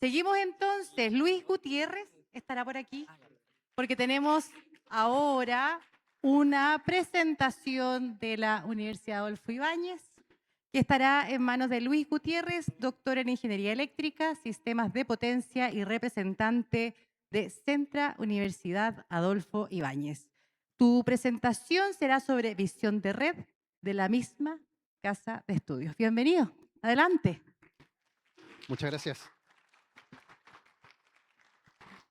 Seguimos entonces. Luis Gutiérrez estará por aquí, porque tenemos ahora una presentación de la Universidad Adolfo Ibáñez, que estará en manos de Luis Gutiérrez, doctor en Ingeniería Eléctrica, Sistemas de Potencia y representante de Centra Universidad Adolfo Ibáñez. Tu presentación será sobre visión de red de la misma casa de estudios. Bienvenido. Adelante. Muchas gracias.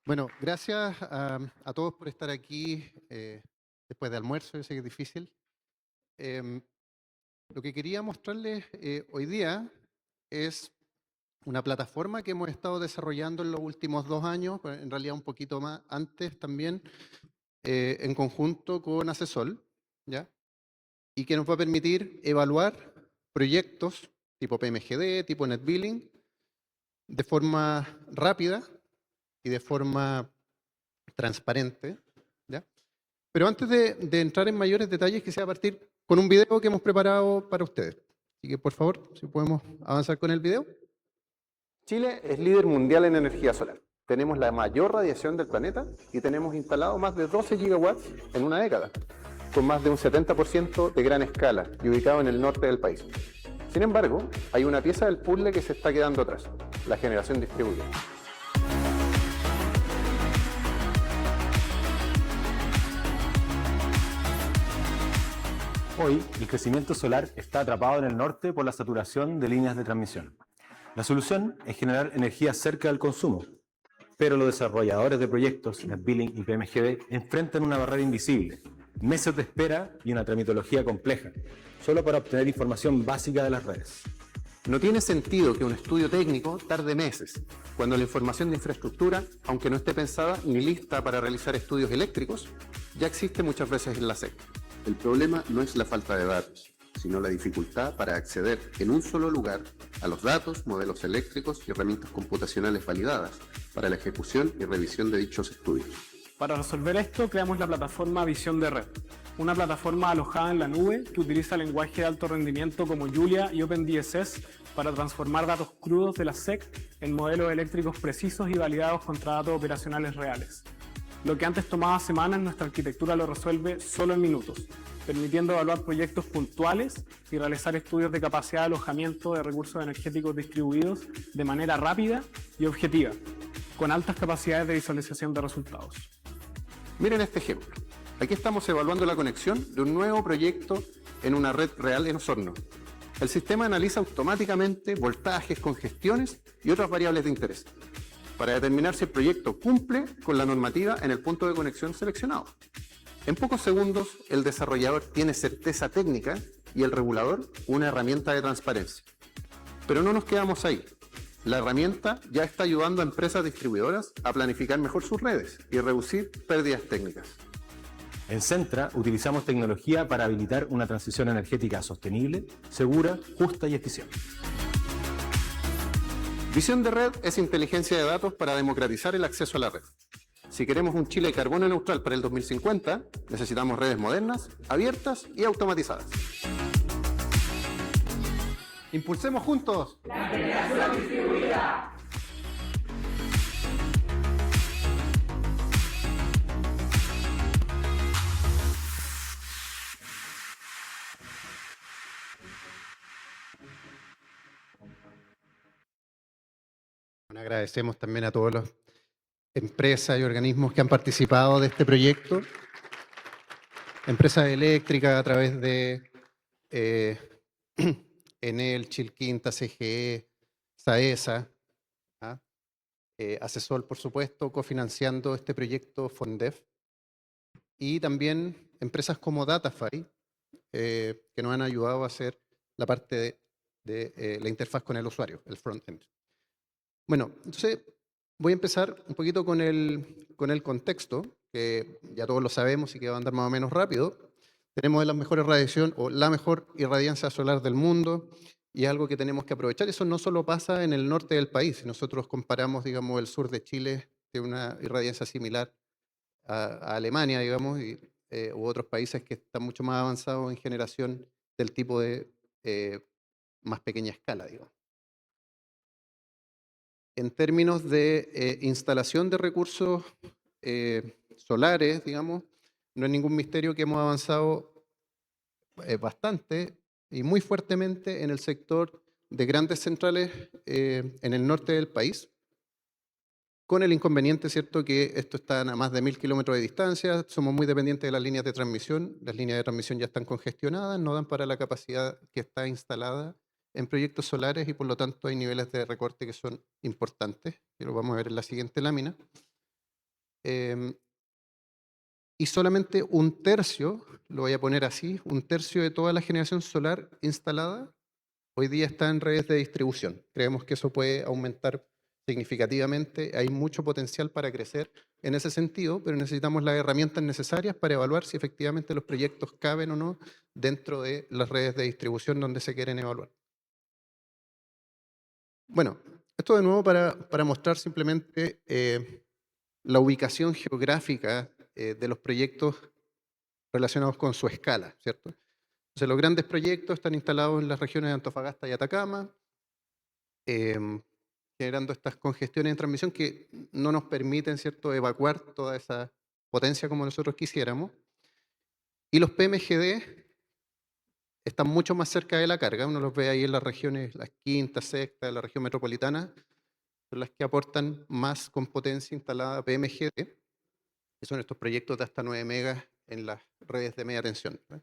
Bueno, gracias a todos por estar aquí después de almuerzo. Yo sé que es difícil. Lo que quería mostrarles hoy día es una plataforma que hemos estado desarrollando en los últimos 2 años, en realidad un poquito más antes también, en conjunto con Asesol, ¿ya? Y que nos va a permitir evaluar proyectos tipo PMGD, tipo NetBilling, de forma rápida y de forma transparente, ¿ya? Pero antes de entrar en mayores detalles, quisiera partir con un video que hemos preparado para ustedes. Así que, por favor, si podemos avanzar con el video. Chile es líder mundial en energía solar. Tenemos la mayor radiación del planeta y tenemos instalado más de 12 gigawatts en una década, con más de un 70% de gran escala y ubicado en el norte del país. Sin embargo, hay una pieza del puzzle que se está quedando atrás, la generación distribuida. Hoy, el crecimiento solar está atrapado en el norte por la saturación de líneas de transmisión. La solución es generar energía cerca del consumo, pero los desarrolladores de proyectos, NetBilling y PMGD, enfrentan una barrera invisible, meses de espera y una tramitología compleja, solo para obtener información básica de las redes. No tiene sentido que un estudio técnico tarde meses, cuando la información de infraestructura, aunque no esté pensada ni lista para realizar estudios eléctricos, ya existe muchas veces en la SEC. El problema no es la falta de datos, sino la dificultad para acceder en un solo lugar a los datos, modelos eléctricos y herramientas computacionales validadas para la ejecución y revisión de dichos estudios. Para resolver esto, creamos la plataforma Visión de Red, una plataforma alojada en la nube que utiliza lenguaje de alto rendimiento como Julia y OpenDSS para transformar datos crudos de la SEC en modelos eléctricos precisos y validados contra datos operacionales reales. Lo que antes tomaba semanas, nuestra arquitectura lo resuelve solo en minutos, permitiendo evaluar proyectos puntuales y realizar estudios de capacidad de alojamiento de recursos energéticos distribuidos de manera rápida y objetiva, con altas capacidades de visualización de resultados. Miren este ejemplo. Aquí estamos evaluando la conexión de un nuevo proyecto en una red real en Osorno. El sistema analiza automáticamente voltajes, congestiones y otras variables de interés, para determinar si el proyecto cumple con la normativa en el punto de conexión seleccionado. En pocos segundos, el desarrollador tiene certeza técnica y el regulador una herramienta de transparencia. Pero no nos quedamos ahí. La herramienta ya está ayudando a empresas distribuidoras a planificar mejor sus redes y reducir pérdidas técnicas. En Centra utilizamos tecnología para habilitar una transición energética sostenible, segura, justa y eficiente. Visión de red es inteligencia de datos para democratizar el acceso a la red. Si queremos un Chile carbono neutral para el 2050, necesitamos redes modernas, abiertas y automatizadas. ¡Impulsemos juntos! ¡La generación distribuida! Bueno, agradecemos también a todas las empresas y organismos que han participado de este proyecto. Empresas eléctricas a través de Enel, Chilquinta, CGE, SAESA, ¿ah? Asesol, por supuesto, cofinanciando este proyecto Fondef. Y también empresas como Datafy, que nos han ayudado a hacer la parte de la interfaz con el usuario, el front-end. Bueno, entonces voy a empezar un poquito con el contexto, que ya todos lo sabemos y que va a andar más o menos rápido. Tenemos las mejores radiación o la mejor irradiancia solar del mundo y es algo que tenemos que aprovechar. Eso no solo pasa en el norte del país. Si nosotros comparamos, digamos, el sur de Chile, tiene una irradiancia similar a Alemania, digamos, u otros países que están mucho más avanzados en generación del tipo de más pequeña escala, digamos. en términos de instalación de recursos solares, digamos, no es ningún misterio que hemos avanzado bastante y muy fuertemente en el sector de grandes centrales en el norte del país, con el inconveniente, ¿cierto?, que esto está a más de 1000 kilómetros de distancia, somos muy dependientes de las líneas de transmisión, las líneas de transmisión ya están congestionadas, no dan para la capacidad que está instalada en proyectos solares y por lo tanto hay niveles de recorte que son importantes, que lo vamos a ver en la siguiente lámina. Y solamente un tercio, lo voy a poner así, un tercio de toda la generación solar instalada hoy día está en redes de distribución. Creemos que eso puede aumentar significativamente, hay mucho potencial para crecer en ese sentido, pero necesitamos las herramientas necesarias para evaluar si efectivamente los proyectos caben o no dentro de las redes de distribución donde se quieren evaluar. Bueno, esto de nuevo para mostrar simplemente la ubicación geográfica de los proyectos relacionados con su escala, ¿cierto? Entonces, los grandes proyectos están instalados en las regiones de Antofagasta y Atacama, generando estas congestiones en transmisión que no nos permiten, ¿cierto?, evacuar toda esa potencia como nosotros quisiéramos. Y los PMGD están mucho más cerca de la carga, uno los ve ahí en las regiones, las quinta, sexta, de la región metropolitana, son las que aportan más con potencia instalada PMGD, que son estos proyectos de hasta 9 megas en las redes de media tensión, ¿no?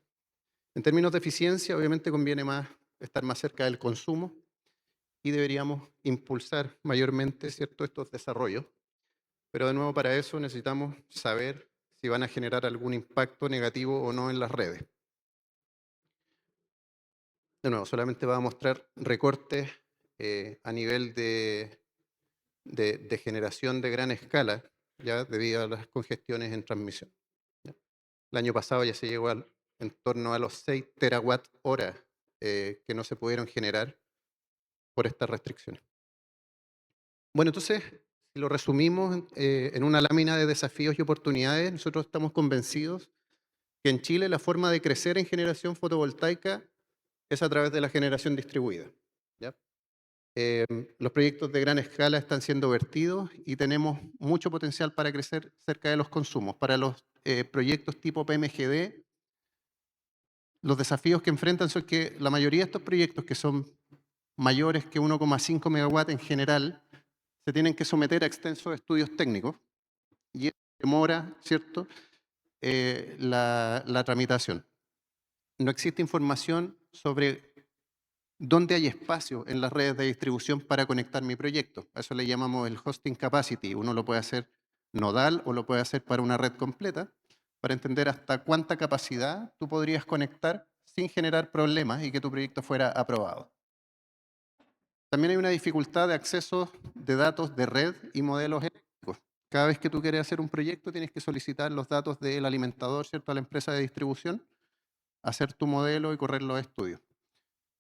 En términos de eficiencia, obviamente conviene más estar más cerca del consumo y deberíamos impulsar mayormente, ¿cierto?, estos desarrollos. Pero de nuevo para eso necesitamos saber si van a generar algún impacto negativo o no en las redes. De nuevo, solamente va a mostrar recortes a nivel de generación de gran escala, ya debido a las congestiones en transmisión, ¿ya? El año pasado ya se llegó en torno a los 6 terawatt hora que no se pudieron generar por estas restricciones. Bueno, entonces, si lo resumimos en una lámina de desafíos y oportunidades, nosotros estamos convencidos que en Chile la forma de crecer en generación fotovoltaica es a través de la generación distribuida, ¿ya? Los proyectos de gran escala están siendo vertidos y tenemos mucho potencial para crecer cerca de los consumos. Para los proyectos tipo PMGD, los desafíos que enfrentan son que la mayoría de estos proyectos que son mayores que 1,5 megawatts en general, se tienen que someter a extensos estudios técnicos y eso demora, ¿cierto?, la tramitación. No existe información sobre dónde hay espacio en las redes de distribución para conectar mi proyecto. A eso le llamamos el hosting capacity. Uno lo puede hacer nodal o lo puede hacer para una red completa, para entender hasta cuánta capacidad tú podrías conectar sin generar problemas y que tu proyecto fuera aprobado. También hay una dificultad de acceso de datos de red y modelos eléctricos. Cada vez que tú quieres hacer un proyecto tienes que solicitar los datos del alimentador, ¿cierto?, a la empresa de distribución, hacer tu modelo y correr los estudios.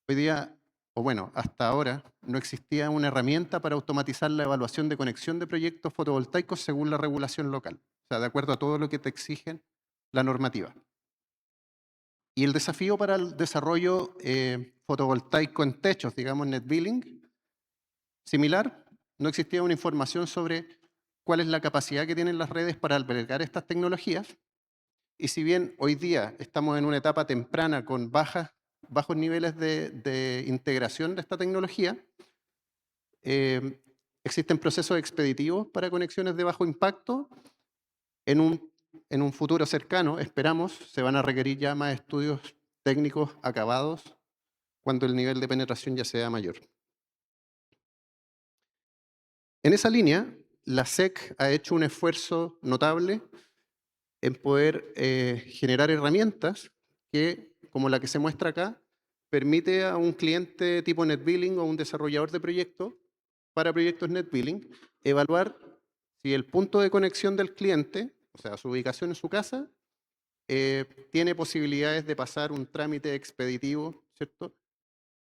Hoy día, o bueno, hasta ahora, no existía una herramienta para automatizar la evaluación de conexión de proyectos fotovoltaicos según la regulación local, o sea, de acuerdo a todo lo que te exigen la normativa. Y el desafío para el desarrollo fotovoltaico en techos, digamos net billing, similar, no existía una información sobre cuál es la capacidad que tienen las redes para albergar estas tecnologías. Y si bien hoy día estamos en una etapa temprana con bajos niveles de integración de esta tecnología, existen procesos expeditivos para conexiones de bajo impacto. En un futuro cercano, esperamos, se van a requerir ya más estudios técnicos acabados cuando el nivel de penetración ya sea mayor. En esa línea, la SEC ha hecho un esfuerzo notable en poder generar herramientas que, como la que se muestra acá, permite a un cliente tipo NetBilling o un desarrollador de proyecto para proyectos NetBilling evaluar si el punto de conexión del cliente, o sea, su ubicación en su casa, tiene posibilidades de pasar un trámite expeditivo, ¿cierto?,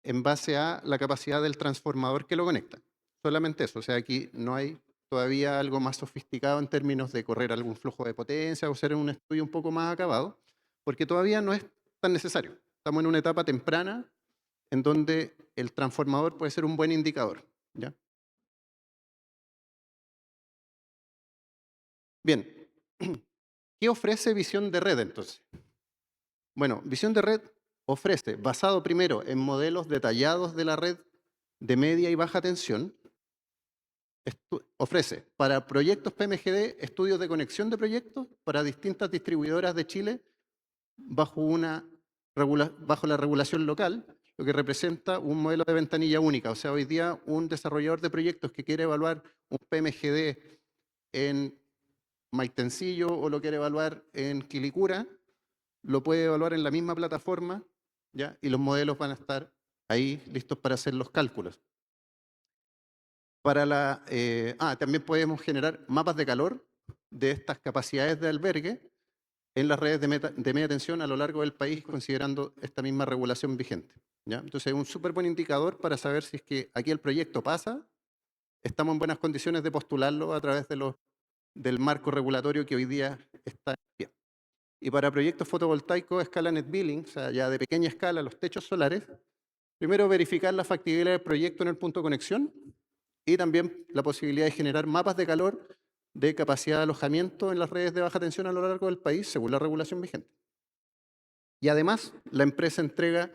en base a la capacidad del transformador que lo conecta. Solamente eso, o sea, aquí no hay todavía algo más sofisticado en términos de correr algún flujo de potencia o hacer un estudio un poco más acabado, porque todavía no es tan necesario. Estamos en una etapa temprana en donde el transformador puede ser un buen indicador, ¿ya? ¿Qué ofrece visión de red entonces? Bueno, visión de red ofrece, basado primero en modelos detallados de la red de media y baja tensión, ofrece para proyectos PMGD estudios de conexión de proyectos para distintas distribuidoras de Chile bajo la regulación local, lo que representa un modelo de ventanilla única. O sea, hoy día un desarrollador de proyectos que quiere evaluar un PMGD en Maitencillo o lo quiere evaluar en Quilicura, lo puede evaluar en la misma plataforma, ¿ya? Y los modelos van a estar ahí listos para hacer los cálculos. También podemos generar mapas de calor de estas capacidades de albergue en las redes de media tensión a lo largo del país, considerando esta misma regulación vigente, ¿ya? Entonces es un súper buen indicador para saber si es que aquí el proyecto pasa, estamos en buenas condiciones de postularlo a través del marco regulatorio que hoy día está en pie. Y para proyectos fotovoltaicos a escala net billing, o sea, ya de pequeña escala, los techos solares, primero verificar la factibilidad del proyecto en el punto de conexión y también la posibilidad de generar mapas de calor de capacidad de alojamiento en las redes de baja tensión a lo largo del país, según la regulación vigente. Y además, la empresa entrega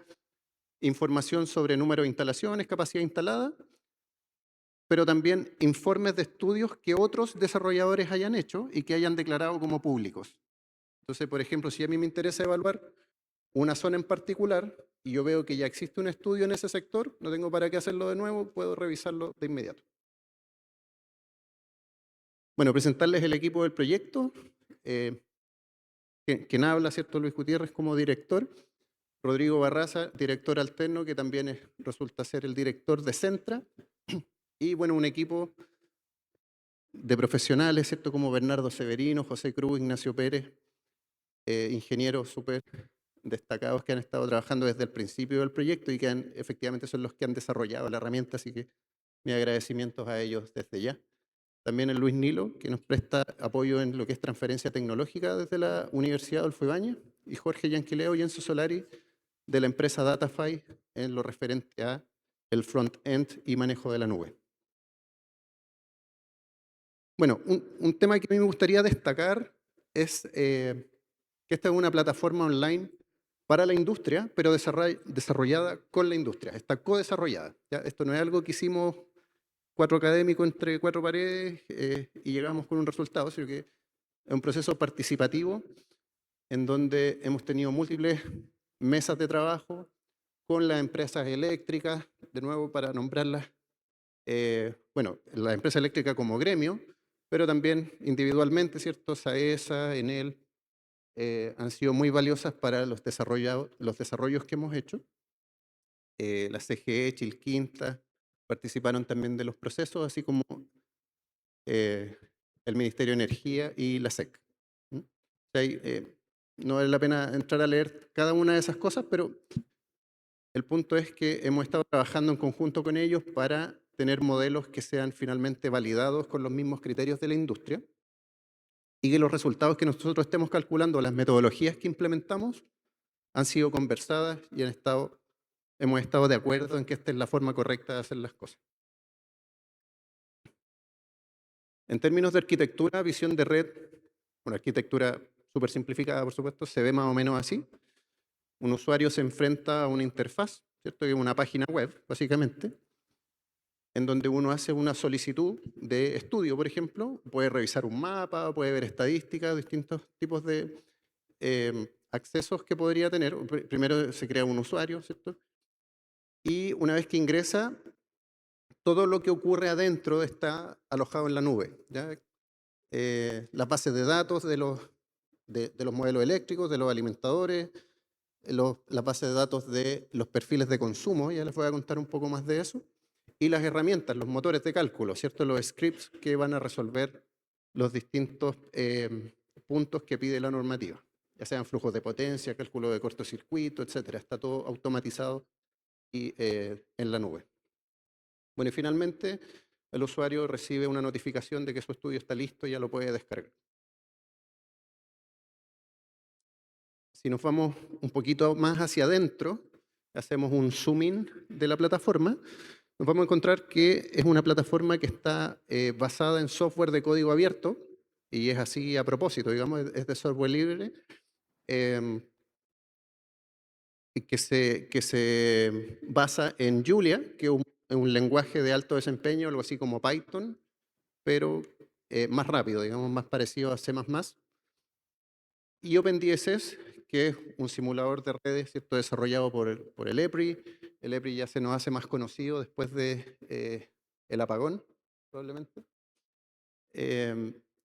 información sobre número de instalaciones, capacidad instalada, pero también informes de estudios que otros desarrolladores hayan hecho y que hayan declarado como públicos. Entonces, por ejemplo, si a mí me interesa evaluar una zona en particular y yo veo que ya existe un estudio en ese sector, no tengo para qué hacerlo de nuevo, puedo revisarlo de inmediato. Bueno, presentarles el equipo del proyecto. Quien habla, ¿cierto? Luis Gutiérrez como director. Rodrigo Barraza, director alterno, que también resulta ser el director de Centra. Y bueno, un equipo de profesionales, ¿cierto? Como Bernardo Severino, José Cruz, Ignacio Pérez, ingenieros súper destacados que han estado trabajando desde el principio del proyecto y que efectivamente son los que han desarrollado la herramienta, así que mis agradecimientos a ellos desde ya. También el Luis Nilo, que nos presta apoyo en lo que es transferencia tecnológica desde la Universidad Adolfo Ibáñez, y Jorge Yanquileo y Enzo Solari, de la empresa Datafy, en lo referente a el front-end y manejo de la nube. Bueno, un tema que a mí me gustaría destacar es que esta es una plataforma online para la industria, pero desarrollada con la industria. Está co-desarrollada. Esto no es algo que hicimos 4 académicos entre 4 paredes y llegamos con un resultado, sino que es un proceso participativo en donde hemos tenido múltiples mesas de trabajo con las empresas eléctricas, de nuevo para nombrarlas, la empresa eléctrica como gremio, pero también individualmente, ¿cierto? SAESA, Enel, han sido muy valiosas para los desarrollos que hemos hecho. La CGE, Chilquinta, participaron también de los procesos, así como el Ministerio de Energía y la SEC. ¿Mm? O sea, no vale la pena entrar a leer cada una de esas cosas, pero el punto es que hemos estado trabajando en conjunto con ellos para tener modelos que sean finalmente validados con los mismos criterios de la industria y que los resultados que nosotros estemos calculando, las metodologías que implementamos, han sido conversadas y hemos estado de acuerdo en que esta es la forma correcta de hacer las cosas. En términos de arquitectura, visión de red, una arquitectura súper simplificada, por supuesto, se ve más o menos así. Un usuario se enfrenta a una interfaz, ¿cierto? Que es una página web, básicamente, en donde uno hace una solicitud de estudio, por ejemplo, puede revisar un mapa, puede ver estadísticas, distintos tipos de accesos que podría tener. Primero se crea un usuario, ¿cierto? Y una vez que ingresa, todo lo que ocurre adentro está alojado en la nube, ¿ya? Las bases de datos de los modelos eléctricos, de los alimentadores, las bases de datos de los perfiles de consumo, ya les voy a contar un poco más de eso, y las herramientas, los motores de cálculo, ¿cierto? Los scripts que van a resolver los distintos puntos que pide la normativa, ya sean flujos de potencia, cálculo de cortocircuito, etcétera. Está todo automatizado y en la nube. Bueno, y finalmente el usuario recibe una notificación de que su estudio está listo y ya lo puede descargar. Si nos vamos un poquito más hacia adentro, hacemos un zoom in de la plataforma, nos vamos a encontrar que es una plataforma que está basada en software de código abierto y es así a propósito, digamos, es de software libre, y que se basa en Julia, que es un lenguaje de alto desempeño, algo así como Python, pero más rápido, digamos, más parecido a C++. Y OpenDSS, que es un simulador de redes, ¿cierto?, desarrollado por el EPRI. El EPRI ya se nos hace más conocido después de el apagón, probablemente.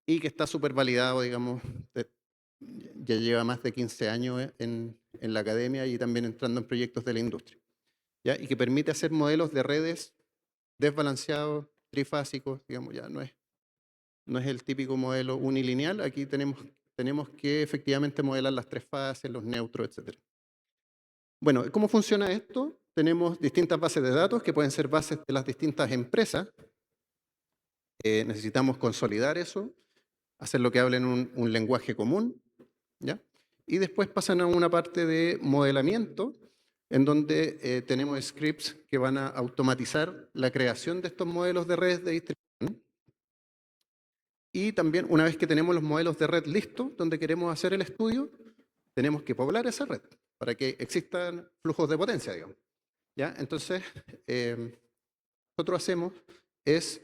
Y que está súper validado, digamos, ya lleva más de 15 años en la academia y también entrando en proyectos de la industria. ¿Ya? Y que permite hacer modelos de redes desbalanceados, trifásicos, digamos, ya no es el típico modelo unilineal. Aquí tenemos que efectivamente modelar las tres fases, los neutros, etc. Bueno, ¿cómo funciona esto? Tenemos distintas bases de datos que pueden ser bases de las distintas empresas. Necesitamos consolidar eso, hacer lo que hablen un lenguaje común, ¿ya? Y después pasan a una parte de modelamiento, en donde tenemos scripts que van a automatizar la creación de estos modelos de redes de distribución. Y también, una vez que tenemos los modelos de red listos, donde queremos hacer el estudio, tenemos que poblar esa red para que existan flujos de potencia, digamos. ¿Ya? Entonces, nosotros hacemos es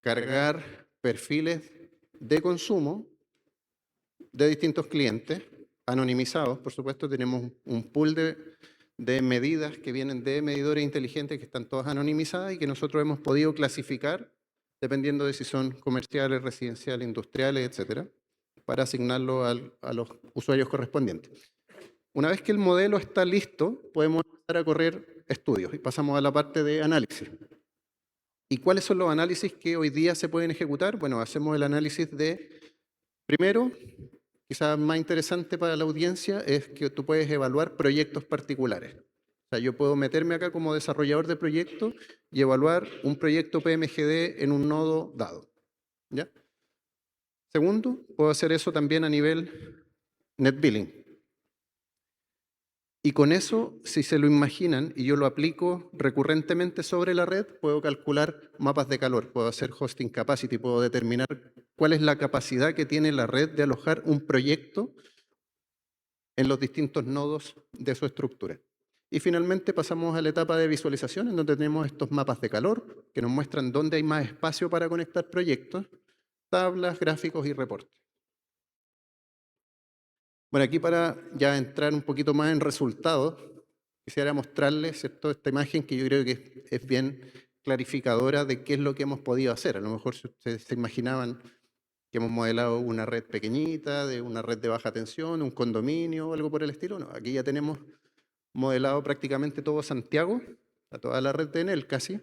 cargar perfiles de consumo de distintos clientes, anonimizados, por supuesto. Tenemos un pool de medidas que vienen de medidores inteligentes que están todas anonimizadas y que nosotros hemos podido clasificar dependiendo de si son comerciales, residenciales, industriales, etcétera, para asignarlo a los usuarios correspondientes. Una vez que el modelo está listo, podemos empezar a correr estudios y pasamos a la parte de análisis. ¿Y cuáles son los análisis que hoy día se pueden ejecutar? Bueno, hacemos el análisis primero, quizás más interesante para la audiencia, es que tú puedes evaluar proyectos particulares. O sea, yo puedo meterme acá como desarrollador de proyectos y evaluar un proyecto PMGD en un nodo dado. ¿Ya? Segundo, puedo hacer eso también a nivel NetBilling. Y con eso, si se lo imaginan y yo lo aplico recurrentemente sobre la red, puedo calcular mapas de calor, puedo hacer hosting capacity, puedo determinar cuál es la capacidad que tiene la red de alojar un proyecto en los distintos nodos de su estructura. Y finalmente pasamos a la etapa de visualización, en donde tenemos estos mapas de calor que nos muestran dónde hay más espacio para conectar proyectos, tablas, gráficos y reportes. Bueno, aquí para ya entrar un poquito más en resultados, quisiera mostrarles, ¿cierto?, esta imagen que yo creo que es bien clarificadora de qué es lo que hemos podido hacer. A lo mejor si ustedes se imaginaban que hemos modelado una red pequeñita, de una red de baja tensión, un condominio o algo por el estilo. No, aquí ya tenemos modelado prácticamente todo Santiago, a toda la red de Enel casi.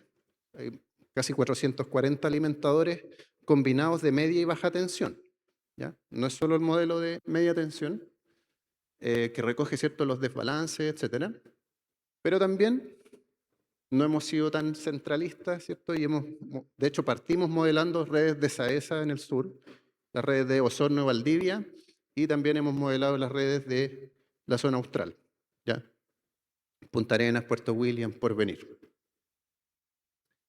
Hay casi 440 alimentadores combinados de media y baja tensión. ¿Ya? No es solo el modelo de media tensión, que recoge, ¿cierto?, los desbalances, etcétera, pero también no hemos sido tan centralistas, ¿cierto? Y de hecho, partimos modelando redes de Saesa en el sur, las redes de Osorno y Valdivia, y también hemos modelado las redes de la zona austral, ¿ya? Punta Arenas, Puerto William, Porvenir.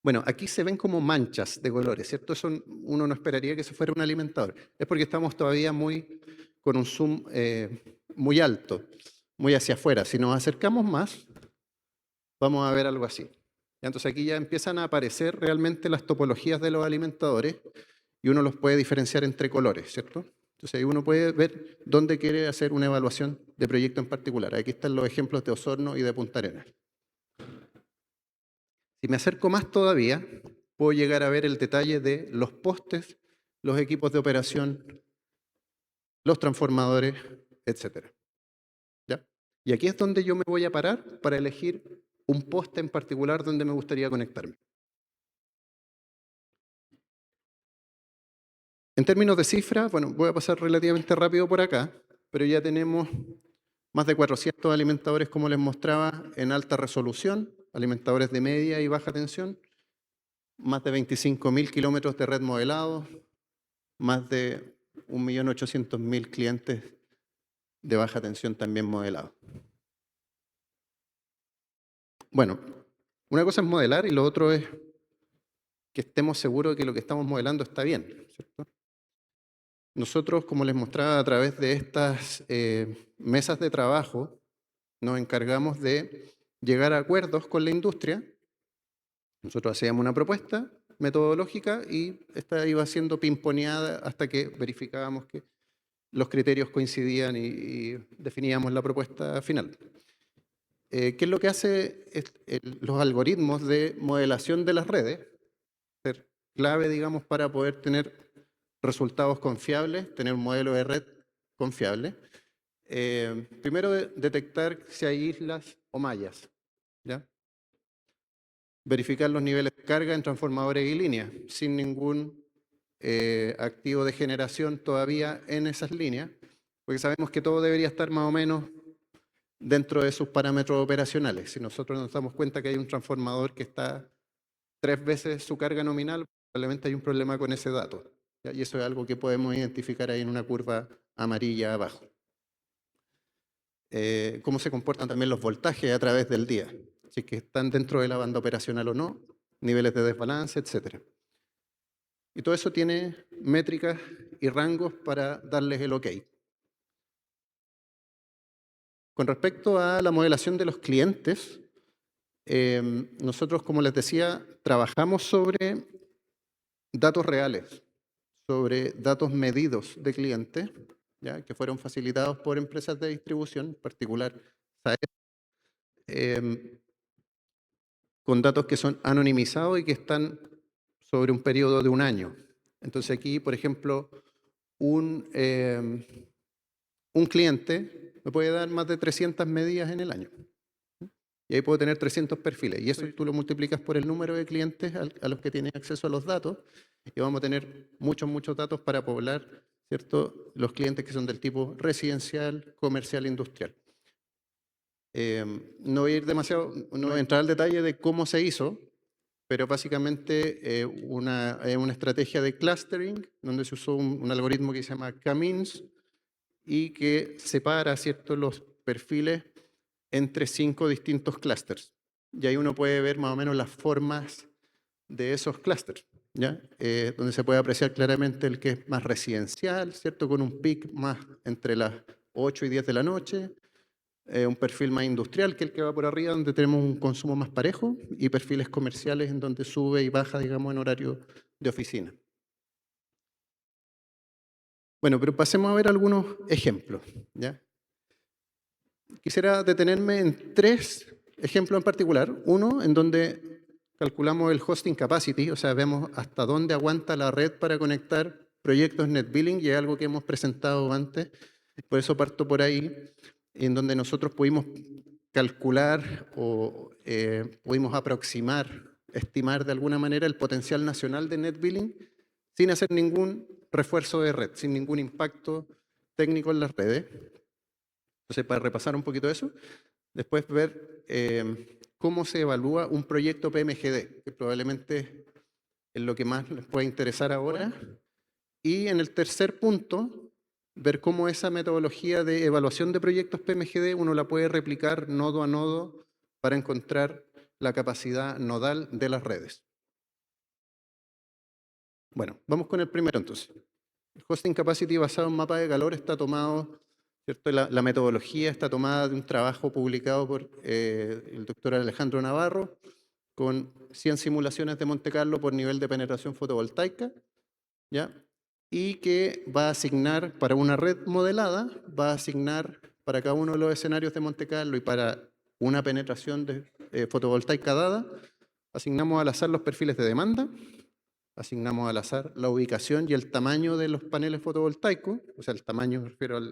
Bueno, aquí se ven como manchas de colores, ¿cierto? Eso uno no esperaría que eso fuera un alimentador. Es porque estamos todavía con un zoom muy alto, muy hacia afuera. Si nos acercamos más, vamos a ver algo así. Entonces aquí ya empiezan a aparecer realmente las topologías de los alimentadores y uno los puede diferenciar entre colores, ¿cierto? Entonces ahí uno puede ver dónde quiere hacer una evaluación de proyecto en particular. Aquí están los ejemplos de Osorno y de Punta Arenas. Si me acerco más todavía, puedo llegar a ver el detalle de los postes, los equipos de operación, los transformadores, etc. ¿Ya? Y aquí es donde yo me voy a parar para elegir un poste en particular donde me gustaría conectarme. En términos de cifras, bueno, voy a pasar relativamente rápido por acá, pero ya tenemos más de 400 alimentadores, como les mostraba, en alta resolución, alimentadores de media y baja tensión, más de 25.000 kilómetros de red modelados, más de 1.800.000 clientes de baja tensión también modelados. Bueno, una cosa es modelar y lo otro es que estemos seguros de que lo que estamos modelando está bien, ¿cierto? Nosotros, como les mostraba a través de estas mesas de trabajo, nos encargamos de llegar a acuerdos con la industria. Nosotros hacíamos una propuesta metodológica y esta iba siendo pimponeada hasta que verificábamos que los criterios coincidían y definíamos la propuesta final. ¿Qué es lo que hace los algoritmos de modelación de las redes? Ser clave, digamos, para poder tener resultados confiables, tener un modelo de red confiable. Primero, detectar si hay islas o mallas, ¿ya? Verificar los niveles de carga en transformadores y líneas, sin ningún activo de generación todavía en esas líneas, porque sabemos que todo debería estar más o menos dentro de sus parámetros operacionales. Si nosotros nos damos cuenta que hay un transformador que está 3 veces su carga nominal, probablemente hay un problema con ese dato, ¿ya? Y eso es algo que podemos identificar ahí en una curva amarilla abajo. Cómo se comportan también los voltajes a través del día, si es que están dentro de la banda operacional o no, niveles de desbalance, etc. Y todo eso tiene métricas y rangos para darles el OK. Con respecto a la modelación de los clientes, nosotros, como les decía, trabajamos sobre datos reales, sobre datos medidos de clientes, ¿ya? Que fueron facilitados por empresas de distribución, en particular SAES, con datos que son anonimizados y que están sobre un periodo de un año. Entonces aquí, por ejemplo, un cliente me puede dar más de 300 medidas en el año. Y ahí puedo tener 300 perfiles. Y eso tú lo multiplicas por el número de clientes a los que tienen acceso a los datos. Y vamos a tener muchos datos para poblar, ¿cierto?, los clientes que son del tipo residencial, comercial, industrial. No voy a ir demasiado, no voy a entrar al detalle de cómo se hizo, pero básicamente una estrategia de clustering, donde se usó un algoritmo que se llama K-means y que separa, ¿cierto?, los perfiles entre 5 distintos clústeres. Y ahí uno puede ver más o menos las formas de esos clústeres, ¿ya? Donde se puede apreciar claramente el que es más residencial, ¿cierto?, con un pic más entre las 8 y 10 de la noche, un perfil más industrial, que es el que va por arriba, donde tenemos un consumo más parejo, y perfiles comerciales en donde sube y baja, digamos, en horario de oficina. Bueno, pero pasemos a ver algunos ejemplos, ¿ya? Quisiera detenerme en 3 ejemplos en particular. Uno, en donde calculamos el hosting capacity, o sea, vemos hasta dónde aguanta la red para conectar proyectos NetBilling, y es algo que hemos presentado antes, por eso parto por ahí, en donde nosotros pudimos calcular o pudimos aproximar, estimar de alguna manera el potencial nacional de NetBilling sin hacer ningún refuerzo de red, sin ningún impacto técnico en las redes. Entonces, para repasar un poquito eso, después ver cómo se evalúa un proyecto PMGD, que probablemente es lo que más les puede interesar ahora. Y en el tercer punto, ver cómo esa metodología de evaluación de proyectos PMGD uno la puede replicar nodo a nodo para encontrar la capacidad nodal de las redes. Bueno, vamos con el primero entonces. El hosting capacity basado en mapa de calor está tomado, ¿cierto? La metodología está tomada de un trabajo publicado por el doctor Alejandro Navarro con 100 simulaciones de Monte Carlo por nivel de penetración fotovoltaica, ¿ya? Y que va a asignar para una red modelada, va a asignar para cada uno de los escenarios de Monte Carlo y para una penetración de fotovoltaica dada, asignamos al azar los perfiles de demanda, asignamos al azar la ubicación y el tamaño de los paneles fotovoltaicos, o sea, el tamaño, me refiero a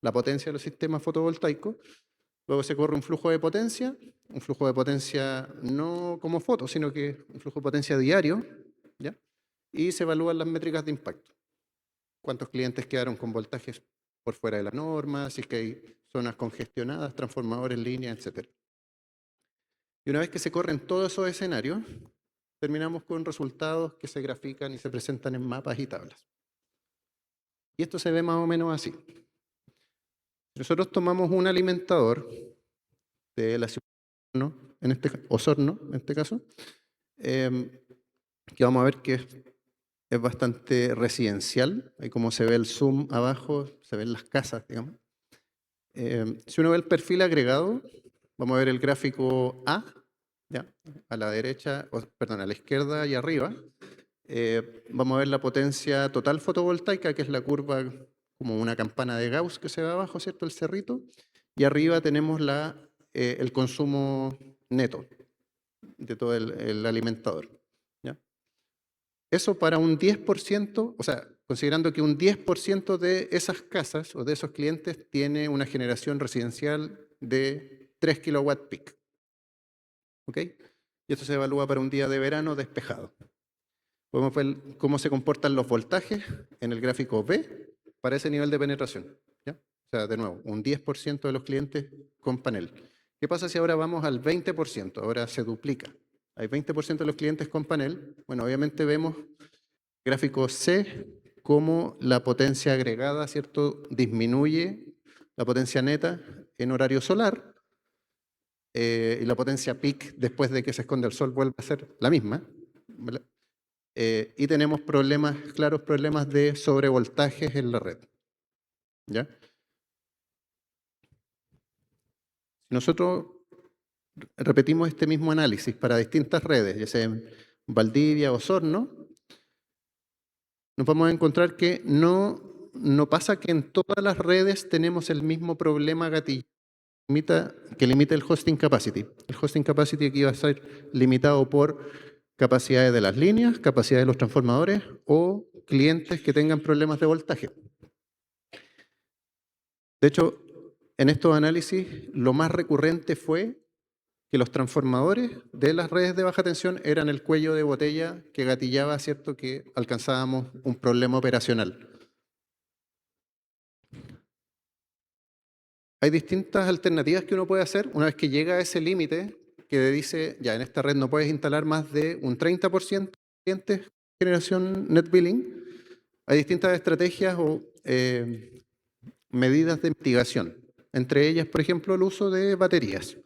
la potencia de los sistemas fotovoltaicos. Luego se corre un flujo de potencia no como foto, sino que un flujo de potencia diario, ¿ya? Y se evalúan las métricas de impacto. Cuántos clientes quedaron con voltajes por fuera de la norma, si es que hay zonas congestionadas, transformadores en línea, etc. Y una vez que se corren todos esos escenarios, terminamos con resultados que se grafican y se presentan en mapas y tablas. Y esto se ve más o menos así. Nosotros tomamos un alimentador de la ciudad de Osorno, en este caso, que vamos a ver que es es bastante residencial. Ahí como se ve el zoom abajo, se ven las casas, digamos. Si uno ve el perfil agregado, vamos a ver el gráfico A, ¿ya? A la derecha, perdón, a la izquierda y arriba. Vamos a ver la potencia total fotovoltaica, que es la curva como una campana de Gauss que se ve abajo, ¿cierto? El cerrito. Y arriba tenemos el consumo neto de todo el alimentador. ¿Ya? Eso para un 10%, o sea, considerando que un 10% de esas casas o de esos clientes tiene una generación residencial de 3 kilowatt peak. ¿Ok? Y esto se evalúa para un día de verano despejado. Podemos ver cómo se comportan los voltajes en el gráfico B para ese nivel de penetración. ¿Ya? O sea, de nuevo, un 10% de los clientes con panel. ¿Qué pasa si ahora vamos al 20%? Ahora se duplica. Hay 20% de los clientes con panel. Bueno, obviamente vemos gráfico C cómo la potencia agregada, ¿cierto? Disminuye la potencia neta en horario solar y la potencia peak después de que se esconde el sol vuelve a ser la misma. ¿Vale? Y tenemos claros problemas de sobrevoltajes en la red. ¿Ya? Nosotros repetimos este mismo análisis para distintas redes, ya sea en Valdivia o Osorno, nos vamos a encontrar que no pasa que en todas las redes tenemos el mismo problema gatillo que limita el hosting capacity. El hosting capacity aquí va a ser limitado por capacidades de las líneas, capacidad de los transformadores o clientes que tengan problemas de voltaje. De hecho, en estos análisis lo más recurrente fue que los transformadores de las redes de baja tensión eran el cuello de botella que gatillaba, ¿cierto?, que alcanzábamos un problema operacional. Hay distintas alternativas que uno puede hacer una vez que llega a ese límite que dice, ya en esta red no puedes instalar más de un 30% de clientes de generación net billing. Hay distintas estrategias o medidas de mitigación. Entre ellas, por ejemplo, el uso de baterías.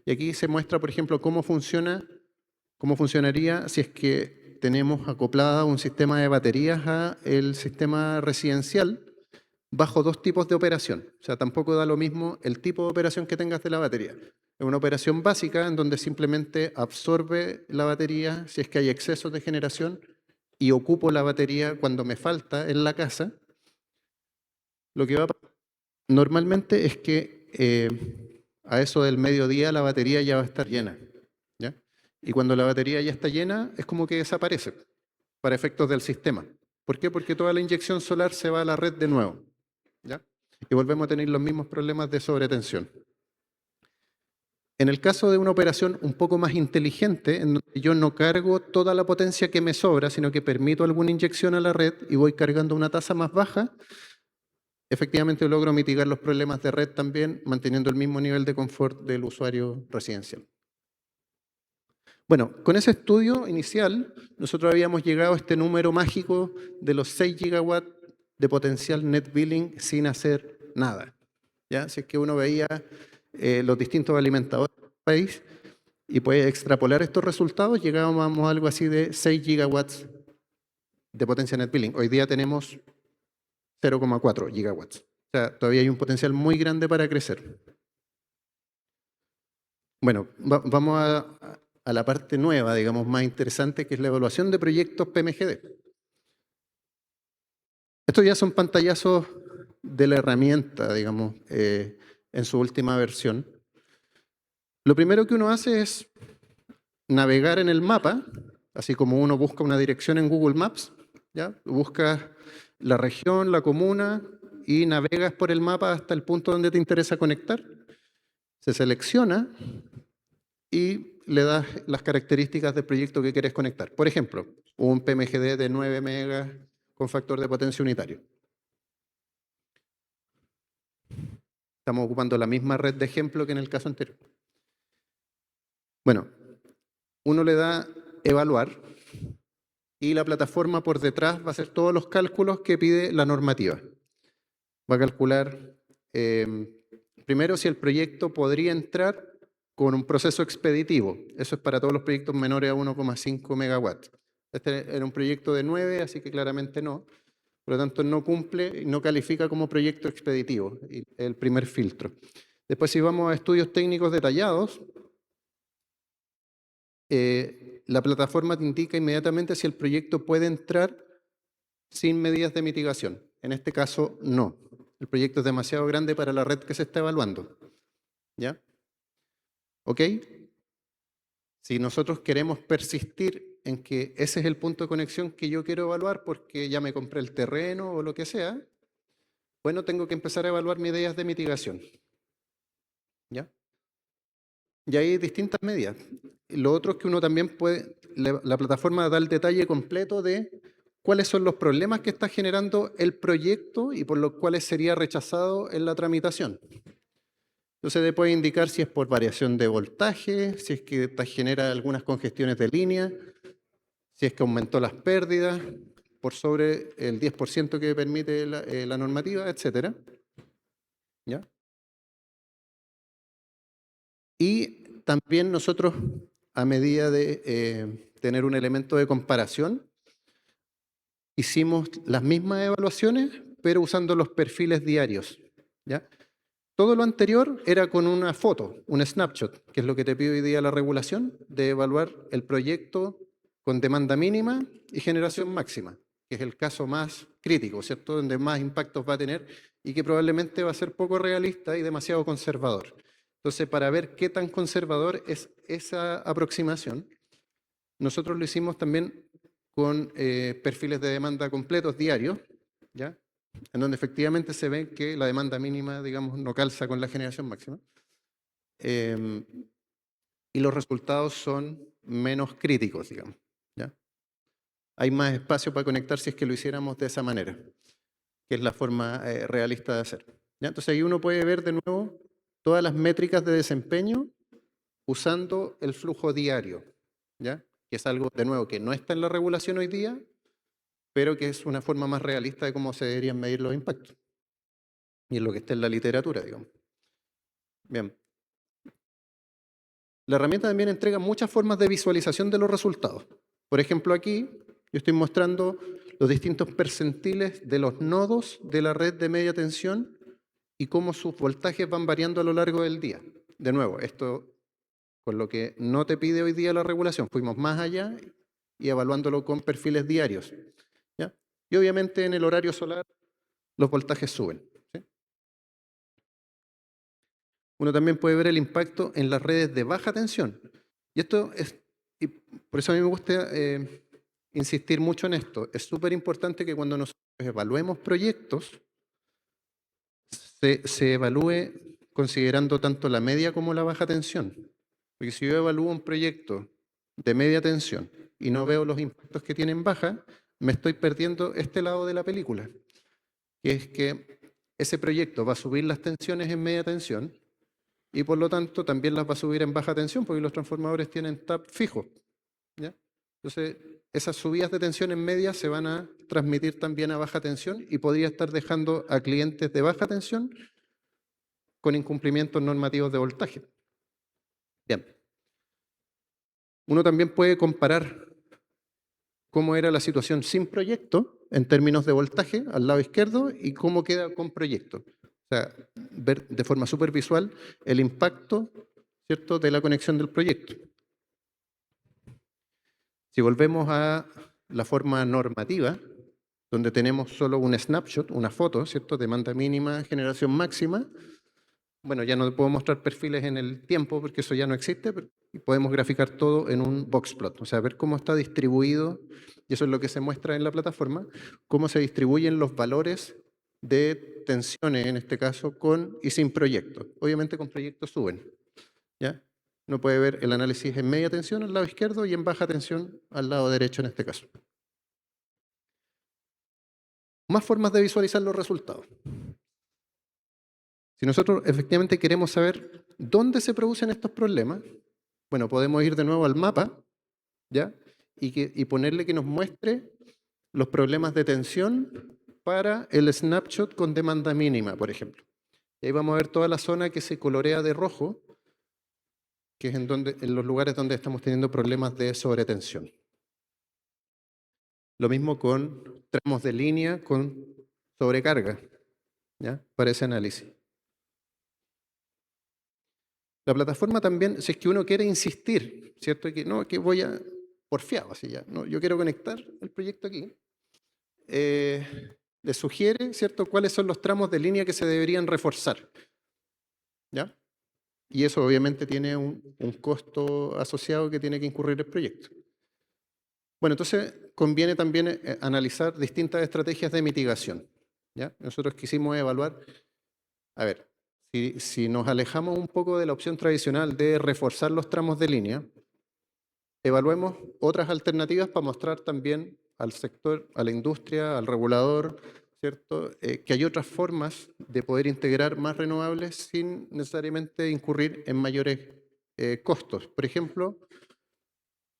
Y aquí se muestra, por ejemplo, cómo funcionaría si es que tenemos acoplada un sistema de baterías al sistema residencial bajo dos tipos de operación. O sea, tampoco da lo mismo el tipo de operación que tengas de la batería. Es una operación básica en donde simplemente absorbe la batería si es que hay excesos de generación y ocupo la batería cuando me falta en la casa. Lo que va a pasar normalmente es que a eso del mediodía la batería ya va a estar llena. ¿Ya? Y cuando la batería ya está llena, es como que desaparece para efectos del sistema. ¿Por qué? Porque toda la inyección solar se va a la red de nuevo. ¿Ya? Y volvemos a tener los mismos problemas de sobretensión. En el caso de una operación un poco más inteligente, en donde yo no cargo toda la potencia que me sobra, sino que permito alguna inyección a la red y voy cargando una tasa más baja, efectivamente logro mitigar los problemas de red también, manteniendo el mismo nivel de confort del usuario residencial. Bueno, con ese estudio inicial, nosotros habíamos llegado a este número mágico de los 6 gigawatts de potencial net billing sin hacer nada. ¿Ya? Si es que uno veía los distintos alimentadores del país y puede extrapolar estos resultados, llegábamos a algo así de 6 gigawatts de potencia net billing. Hoy día tenemos 0,4 gigawatts. O sea, todavía hay un potencial muy grande para crecer. Bueno, vamos a la parte nueva, digamos, más interesante, que es la evaluación de proyectos PMGD. Estos ya son pantallazos de la herramienta, digamos, en su última versión. Lo primero que uno hace es navegar en el mapa, así como uno busca una dirección en Google Maps, ¿ya? Buscas la región, la comuna y navegas por el mapa hasta el punto donde te interesa conectar. Se selecciona y le das las características del proyecto que quieres conectar. Por ejemplo, un PMGD de 9 megas con factor de potencia unitario. Estamos ocupando la misma red de ejemplo que en el caso anterior. Bueno, uno le da evaluar y la plataforma por detrás va a hacer todos los cálculos que pide la normativa. Va a calcular primero si el proyecto podría entrar con un proceso expeditivo. Eso es para todos los proyectos menores a 1,5 megawatts. Este era un proyecto de 9, así que claramente no. Por lo tanto, no cumple, no califica como proyecto expeditivo, el primer filtro. Después, si vamos a estudios técnicos detallados, la plataforma te indica inmediatamente si el proyecto puede entrar sin medidas de mitigación. En este caso, no. El proyecto es demasiado grande para la red que se está evaluando. ¿Ya? ¿Ok? Si nosotros queremos persistir en que ese es el punto de conexión que yo quiero evaluar porque ya me compré el terreno o lo que sea, bueno, tengo que empezar a evaluar medidas de mitigación. ¿Ya? Y hay distintas medidas. Lo otro es que uno también puede, la plataforma da el detalle completo de cuáles son los problemas que está generando el proyecto y por los cuales sería rechazado en la tramitación. Entonces te puede indicar si es por variación de voltaje, si es que te genera algunas congestiones de línea, si es que aumentó las pérdidas por sobre el 10% que permite la normativa, etc. ¿Ya? Y también nosotros, a medida de tener un elemento de comparación, hicimos las mismas evaluaciones, pero usando los perfiles diarios. ¿Ya? Todo lo anterior era con una foto, un snapshot, que es lo que te pide hoy día la regulación, de evaluar el proyecto con demanda mínima y generación máxima, que es el caso más crítico, ¿cierto? Donde más impactos va a tener y que probablemente va a ser poco realista y demasiado conservador. Entonces, para ver qué tan conservador es esa aproximación, nosotros lo hicimos también con perfiles de demanda completos diarios, ¿ya? En donde efectivamente se ve que la demanda mínima, digamos, no calza con la generación máxima. Y los resultados son menos críticos, digamos. ¿Ya? Hay más espacio para conectar si es que lo hiciéramos de esa manera, que es la forma realista de hacer. ¿Ya? Entonces ahí uno puede ver de nuevo todas las métricas de desempeño usando el flujo diario, ¿ya? Que es algo, de nuevo, que no está en la regulación hoy día, pero que es una forma más realista de cómo se deberían medir los impactos. Y es lo que está en la literatura, digamos. Bien. La herramienta también entrega muchas formas de visualización de los resultados. Por ejemplo, aquí yo estoy mostrando los distintos percentiles de los nodos de la red de media tensión y cómo sus voltajes van variando a lo largo del día. De nuevo, esto con lo que no te pide hoy día la regulación. Fuimos más allá y evaluándolo con perfiles diarios. ¿Ya? Y obviamente en el horario solar los voltajes suben. ¿Sí? Uno también puede ver el impacto en las redes de baja tensión. Y esto es, y por eso a mí me gusta insistir mucho en esto. Es súper importante que cuando nosotros evaluemos proyectos, se evalúe considerando tanto la media como la baja tensión. Porque si yo evalúo un proyecto de media tensión y no veo los impactos que tienen baja, me estoy perdiendo este lado de la película, que es que ese proyecto va a subir las tensiones en media tensión y por lo tanto también las va a subir en baja tensión porque los transformadores tienen tap fijo. ¿Ya? Entonces, esas subidas de tensión en media se van a transmitir también a baja tensión y podría estar dejando a clientes de baja tensión con incumplimientos normativos de voltaje. Bien. Uno también puede comparar cómo era la situación sin proyecto en términos de voltaje al lado izquierdo y cómo queda con proyecto. O sea, ver de forma súper visual el impacto, ¿cierto?, de la conexión del proyecto. Si volvemos a la forma normativa, donde tenemos solo un snapshot, una foto, ¿cierto?, demanda mínima, generación máxima, bueno, ya no puedo mostrar perfiles en el tiempo porque eso ya no existe, pero podemos graficar todo en un box plot, o sea, ver cómo está distribuido, y eso es lo que se muestra en la plataforma, cómo se distribuyen los valores de tensiones, en este caso, con y sin proyecto. Obviamente con proyectos suben, ¿ya? Uno puede ver el análisis en media tensión al lado izquierdo y en baja tensión al lado derecho en este caso. Más formas de visualizar los resultados. Si nosotros efectivamente queremos saber dónde se producen estos problemas, bueno, podemos ir de nuevo al mapa, ¿ya? Y ponerle que nos muestre los problemas de tensión para el snapshot con demanda mínima, por ejemplo. Y ahí vamos a ver toda la zona que se colorea de rojo, que es en los lugares donde estamos teniendo problemas de sobretensión. Lo mismo con tramos de línea con sobrecarga, ¿ya? Para ese análisis. La plataforma también, si es que uno quiere insistir, ¿cierto? Que no, que voy a porfiado, así ya, no, yo quiero conectar el proyecto aquí. Le sugiere, ¿cierto?, cuáles son los tramos de línea que se deberían reforzar, ¿ya? Y eso obviamente tiene un costo asociado que tiene que incurrir el proyecto. Bueno, entonces conviene también analizar distintas estrategias de mitigación, ¿ya? Nosotros quisimos evaluar, a ver, si nos alejamos un poco de la opción tradicional de reforzar los tramos de línea, evaluemos otras alternativas para mostrar también al sector, a la industria, al regulador, ¿cierto? Que hay otras formas de poder integrar más renovables sin necesariamente incurrir en mayores costos. Por ejemplo,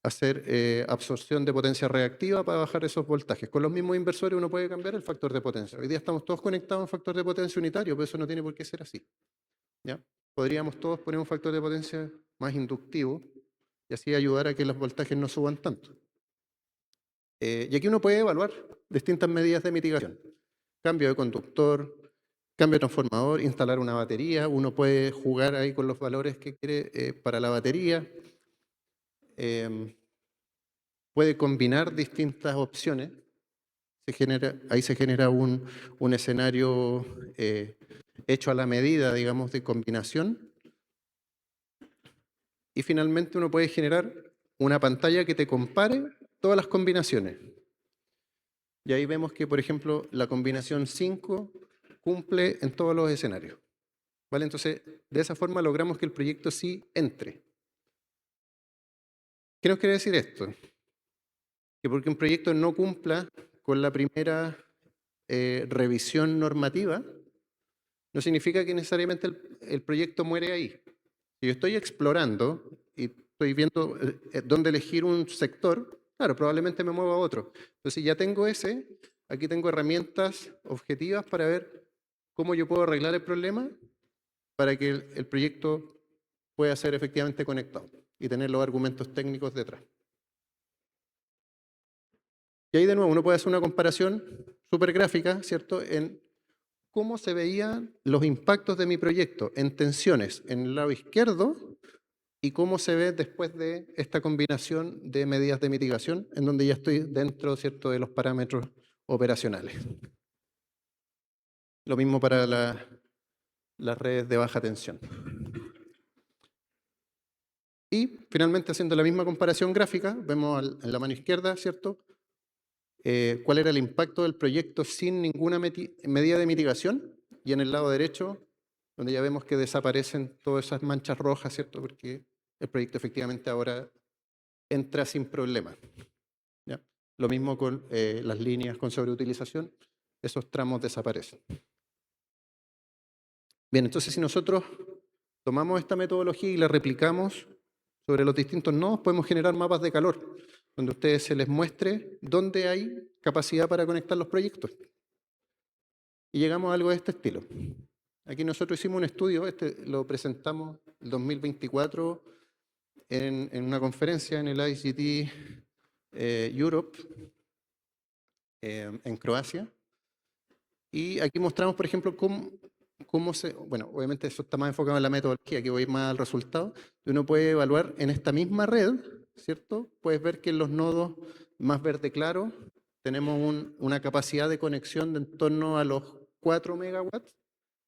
hacer absorción de potencia reactiva para bajar esos voltajes. Con los mismos inversores uno puede cambiar el factor de potencia. Hoy día estamos todos conectados a un factor de potencia unitario, pero eso no tiene por qué ser así, ¿ya? Podríamos todos poner un factor de potencia más inductivo y así ayudar a que los voltajes no suban tanto. Y aquí uno puede evaluar distintas medidas de mitigación. Cambio de conductor, cambio de transformador, instalar una batería. Uno puede jugar ahí con los valores que quiere para la batería. Puede combinar distintas opciones. Ahí se genera un escenario hecho a la medida, digamos, de combinación. Y finalmente uno puede generar una pantalla que te compare todas las combinaciones. Y ahí vemos que, por ejemplo, la combinación 5 cumple en todos los escenarios, ¿vale? Entonces, de esa forma logramos que el proyecto sí entre. ¿Qué nos quiere decir esto? Que porque un proyecto no cumpla con la primera revisión normativa, no significa que necesariamente el proyecto muere ahí. Si yo estoy explorando y estoy viendo dónde elegir un sector, claro, probablemente me muevo a otro. Entonces ya tengo ese, aquí tengo herramientas objetivas para ver cómo yo puedo arreglar el problema para que el proyecto pueda ser efectivamente conectado y tener los argumentos técnicos detrás. Y ahí de nuevo uno puede hacer una comparación súper gráfica, ¿cierto?, en cómo se veían los impactos de mi proyecto en tensiones en el lado izquierdo y cómo se ve después de esta combinación de medidas de mitigación en donde ya estoy dentro, ¿cierto?, de los parámetros operacionales. Lo mismo para las redes de baja tensión. Y finalmente, haciendo la misma comparación gráfica, vemos en la mano izquierda, ¿cierto?, cuál era el impacto del proyecto sin ninguna medida de mitigación, y en el lado derecho, donde ya vemos que desaparecen todas esas manchas rojas, ¿cierto?, porque el proyecto efectivamente ahora entra sin problema, ¿ya? Lo mismo con las líneas con sobreutilización, esos tramos desaparecen. Bien, entonces si nosotros tomamos esta metodología y la replicamos sobre los distintos nodos, podemos generar mapas de calor, donde a ustedes se les muestre dónde hay capacidad para conectar los proyectos. Y llegamos a algo de este estilo. Aquí nosotros hicimos un estudio, lo presentamos el 2024 en una conferencia en el ICT Europe en Croacia. Y aquí mostramos, por ejemplo, cómo se... Bueno, obviamente eso está más enfocado en la metodología, aquí voy más al resultado. Uno puede evaluar en esta misma red, ¿cierto? Puedes ver que en los nodos más verde claro tenemos una capacidad de conexión de en torno a los 4 megawatts,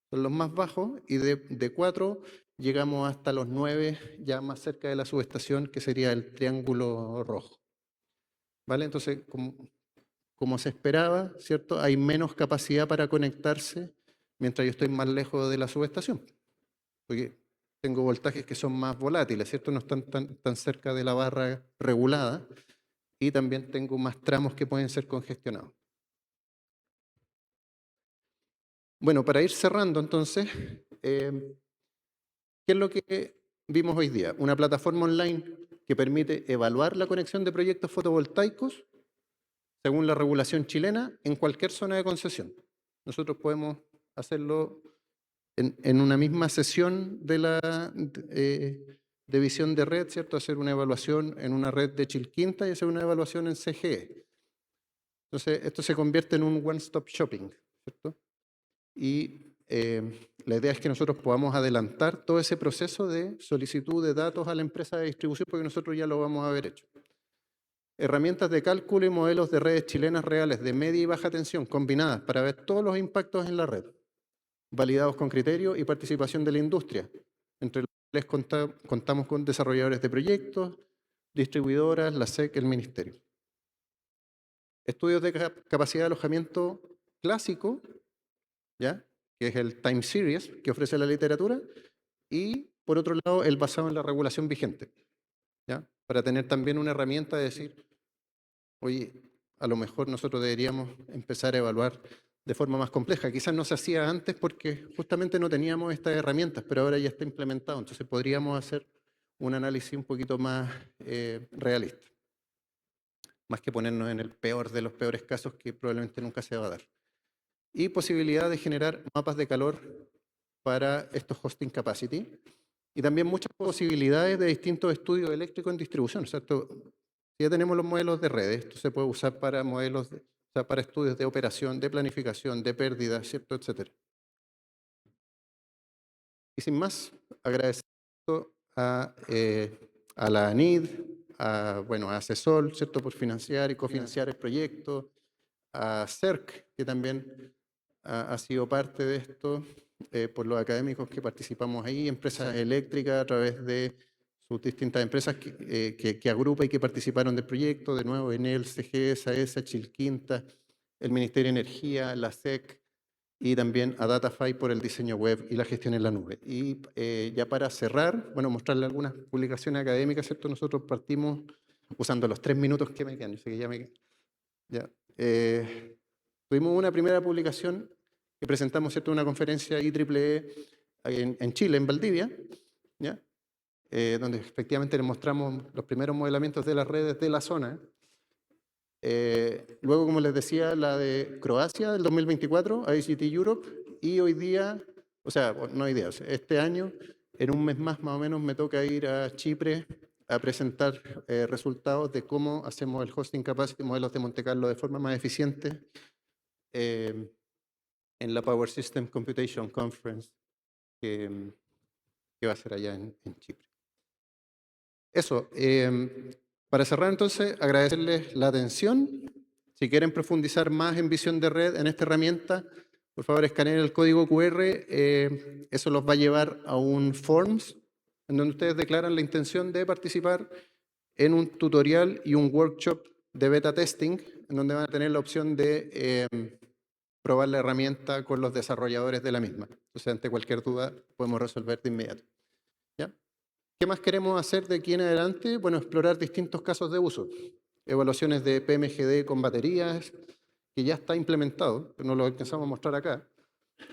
son los más bajos, y de 4 llegamos hasta los 9, ya más cerca de la subestación, que sería el triángulo rojo. ¿Vale? Entonces, como se esperaba, ¿cierto?, hay menos capacidad para conectarse mientras yo estoy más lejos de la subestación, porque tengo voltajes que son más volátiles, ¿cierto?, no están tan cerca de la barra regulada, y también tengo más tramos que pueden ser congestionados. Bueno, para ir cerrando entonces, ¿qué es lo que vimos hoy día? Una plataforma online que permite evaluar la conexión de proyectos fotovoltaicos según la regulación chilena en cualquier zona de concesión. Nosotros podemos hacerlo en una misma sesión de visión de red, ¿cierto? Hacer una evaluación en una red de Chilquinta y hacer una evaluación en CGE. Entonces, esto se convierte en un one-stop shopping, ¿cierto? Y la idea es que nosotros podamos adelantar todo ese proceso de solicitud de datos a la empresa de distribución, porque nosotros ya lo vamos a haber hecho. Herramientas de cálculo y modelos de redes chilenas reales de media y baja tensión combinadas para ver todos los impactos en la red, validados con criterio y participación de la industria, entre los cuales contamos con desarrolladores de proyectos, distribuidoras, la SEC, el Ministerio. Estudios de capacidad de alojamiento clásico, ¿ya? Que es el time series que ofrece la literatura, y por otro lado el basado en la regulación vigente, ¿ya? Para tener también una herramienta de decir, oye, a lo mejor nosotros deberíamos empezar a evaluar de forma más compleja. Quizás no se hacía antes porque justamente no teníamos estas herramientas, pero ahora ya está implementado, entonces podríamos hacer un análisis un poquito más realista, más que ponernos en el peor de los peores casos que probablemente nunca se va a dar. Y posibilidad de generar mapas de calor para estos hosting capacity, y también muchas posibilidades de distintos estudios eléctricos en distribución. O sea, ya tenemos los modelos de redes, esto se puede usar para modelos, o sea, para estudios de operación, de planificación, de pérdidas, ¿cierto? Etcétera. Y sin más, agradecer a la ANID, a CESOL, ¿cierto? Por financiar y cofinanciar el proyecto, a CERC, que también ha sido parte de esto, por los académicos que participamos ahí, empresas eléctricas a través de sus distintas empresas que agrupa y que participaron del proyecto, de nuevo Enel, CGE, SAESA, Chilquinta, el Ministerio de Energía, la SEC, y también a Datafy por el diseño web y la gestión en la nube. Y ya para cerrar, bueno, mostrarle algunas publicaciones académicas, ¿cierto? Nosotros partimos usando los 3 minutos que me quedan, yo sé que ya me quedan. Ya. Tuvimos una primera publicación que presentamos, ¿cierto?, una conferencia IEEE en Chile, en Valdivia, ¿ya? Donde efectivamente les mostramos los primeros modelamientos de las redes de la zona. Luego, como les decía, la de Croacia del 2024, ICT Europe, y hoy día, o sea, no hoy día, o sea, este año, en un mes más o menos, me toca ir a Chipre a presentar resultados de cómo hacemos el hosting capacity, modelos de Monte Carlo de forma más eficiente en la Power System Computation Conference que va a ser allá en Chipre. Eso, para cerrar entonces, agradecerles la atención. Si quieren profundizar más en visión de red en esta herramienta, por favor escaneen el código QR, eso los va a llevar a un Forms, en donde ustedes declaran la intención de participar en un tutorial y un workshop de beta testing, en donde van a tener la opción de probar la herramienta con los desarrolladores de la misma. Entonces, ante cualquier duda, podemos resolver de inmediato. ¿Ya? ¿Qué más queremos hacer de aquí en adelante? Bueno, explorar distintos casos de uso. Evaluaciones de PMGD con baterías, que ya está implementado, pero no lo alcanzamos a mostrar acá.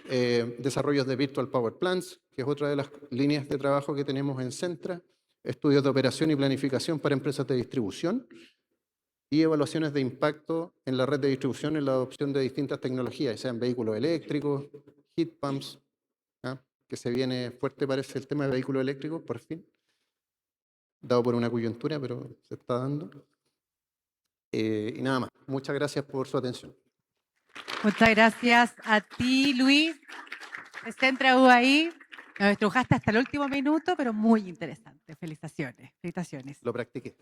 Desarrollos de Virtual Power Plants, que es otra de las líneas de trabajo que tenemos en Centra. Estudios de operación y planificación para empresas de distribución. Y evaluaciones de impacto en la red de distribución en la adopción de distintas tecnologías, sean vehículos eléctricos, heat pumps, ¿ya? Que se viene fuerte, parece, el tema de vehículos eléctricos, por fin, dado por una coyuntura, pero se está dando. Y nada más. Muchas gracias por su atención. Muchas gracias a ti, Luis. Centra UAI. Nos estrujaste hasta el último minuto, pero muy interesante. Felicitaciones. Felicitaciones. Lo practiqué.